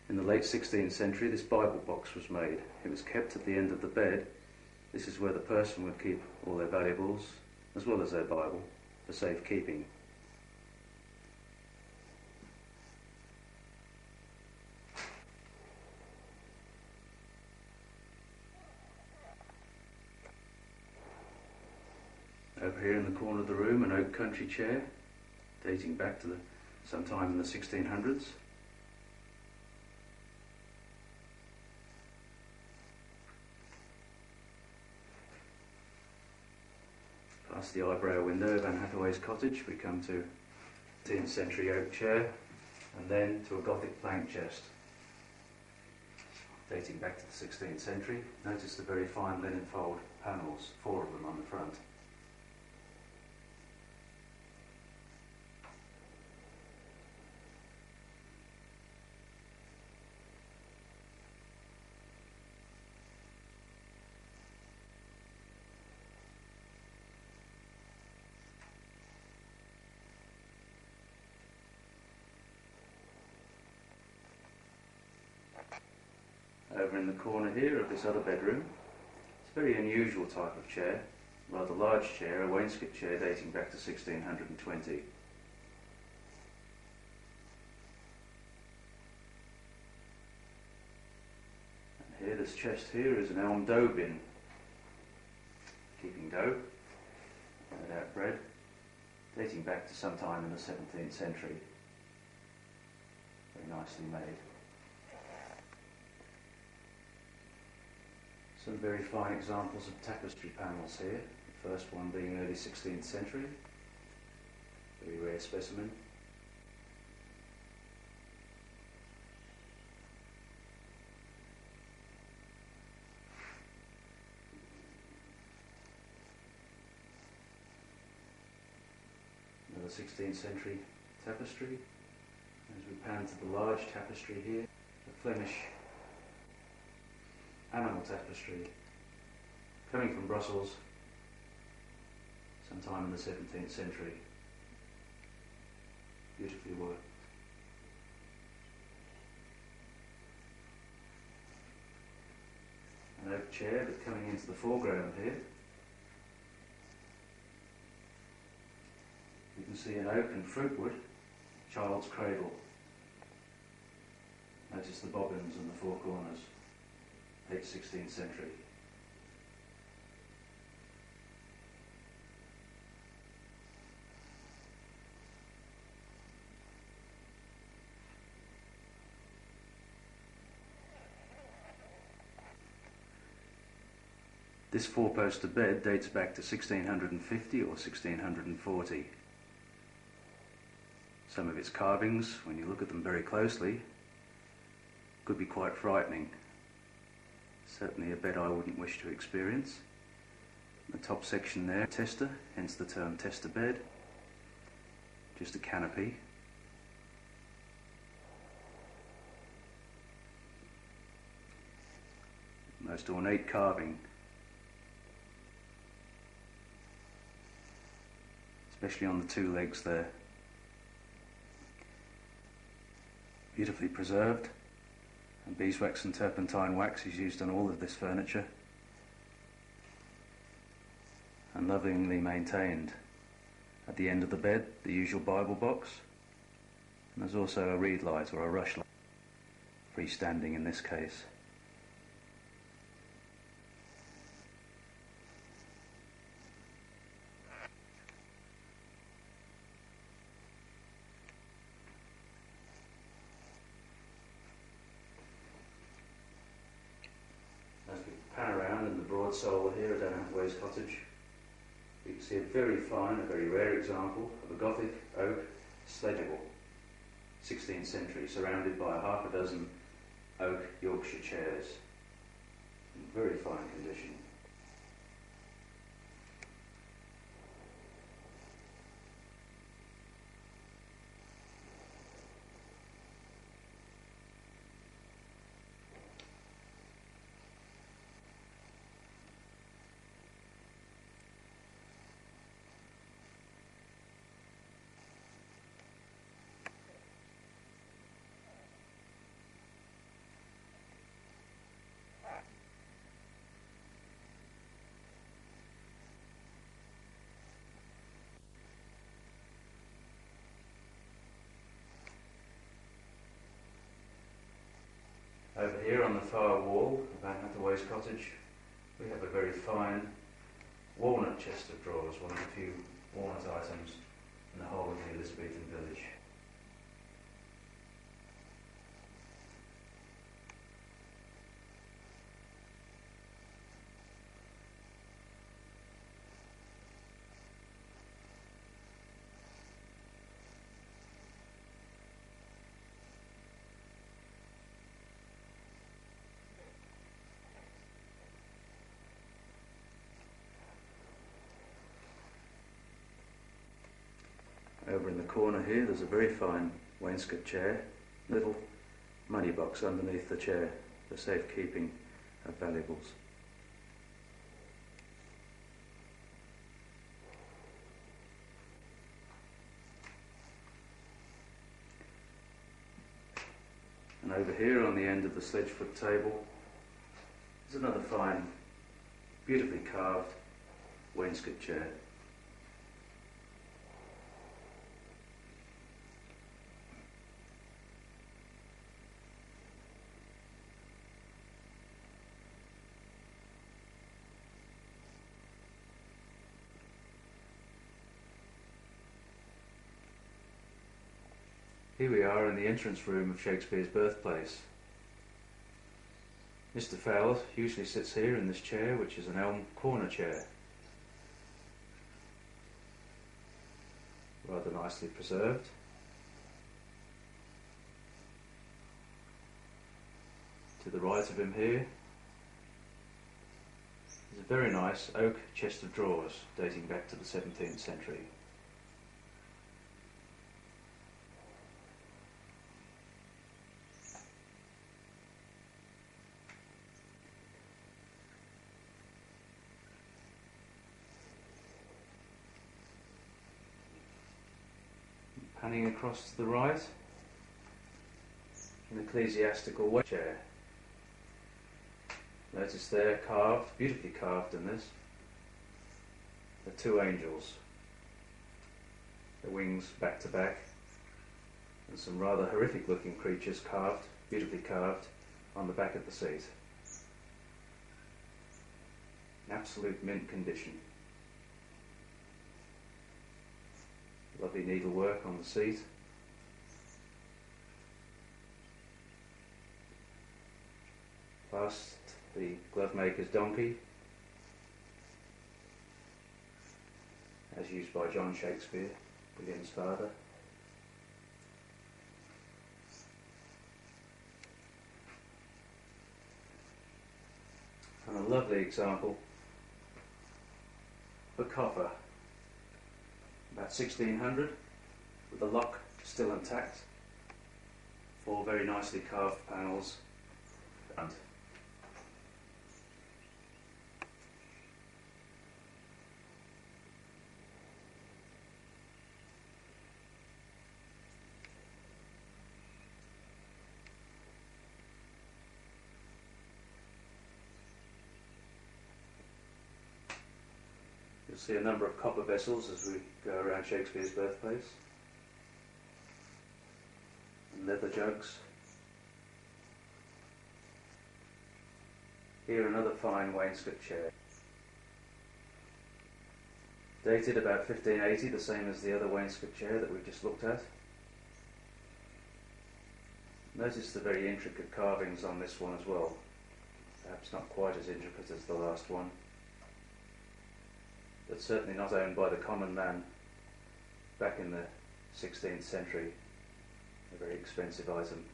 In the late 16th century, this Bible box was made. It was kept at the end of the bed. This is where the person would keep all their valuables, as well as their Bible, for safekeeping. Over here in the corner of the room, an oak country chair, dating back to sometime in the 1600s. Past the eyebrow window of Anne Hathaway's cottage, we come to 10th century oak chair, and then to a Gothic plank chest, dating back to the 16th century. Notice the very fine linen fold panels, 4 of them on the front. Over in the corner here of this other bedroom, it's a very unusual type of chair, rather large chair, a wainscot chair dating back to 1620. And here, this chest here is an elm dough bin, keeping dough, no doubt bread, dating back to sometime in the 17th century. Very nicely made. Some very fine examples of tapestry panels here, the first one being early 16th century, very rare specimen. Another 16th century tapestry. As we pan to the large tapestry here, the Flemish animal tapestry, coming from Brussels sometime in the 17th century. Beautifully worked. An oak chair, but coming into the foreground here, you can see an oak and fruitwood child's cradle. Notice the bobbins in the four corners. Late 16th century. This four-poster bed dates back to 1650 or 1640. Some of its carvings, when you look at them very closely, could be quite frightening. Certainly a bed I wouldn't wish to experience. The top section there, tester, hence the term tester bed. Just a canopy. Most ornate carving, especially on the two legs there. Beautifully preserved. And beeswax and turpentine wax is used on all of this furniture, and lovingly maintained. At the end of the bed, the usual Bible box, and there's also a reed light or a rush light, freestanding in this case. Pan around in the broad sole here at Anne Hathaway's cottage, you can see a very fine, a very rare example of a Gothic oak sledge table, 16th century, surrounded by half a dozen oak Yorkshire chairs, in very fine condition. Waste Cottage, we have a very fine walnut chest of drawers, one of the few walnut items in the whole of the Elizabethan Village. Over in the corner here there's a very fine wainscot chair, little money box underneath the chair for safekeeping of valuables. And over here on the end of the sledgefoot table is another fine, beautifully carved wainscot chair. Here we are in the entrance room of Shakespeare-Birthplace. Mr. Fowler usually sits here in this chair, which is an elm corner chair. Rather nicely preserved. To the right of him here is a very nice oak chest of drawers dating back to the 17th century. Panning across to the right, an ecclesiastical chair. Notice there, carved, beautifully carved in this, the two angels, the wings back to back, and some rather horrific looking creatures carved, beautifully carved, on the back of the seat. In absolute mint condition. Lovely needlework on the seat. Past the glovemaker's donkey, as used by John Shakespeare, William's father. And a lovely example of a coffer, about 1600, with the lock still intact, four very nicely carved panels. And you'll see a number of copper vessels as we go around Shakespeare's birthplace. And leather jugs. Here another fine wainscot chair. Dated about 1580, the same as the other wainscot chair that we've just looked at. Notice the very intricate carvings on this one as well. Perhaps not quite as intricate as the last one, but certainly not owned by the common man back in the 16th century. A very expensive item.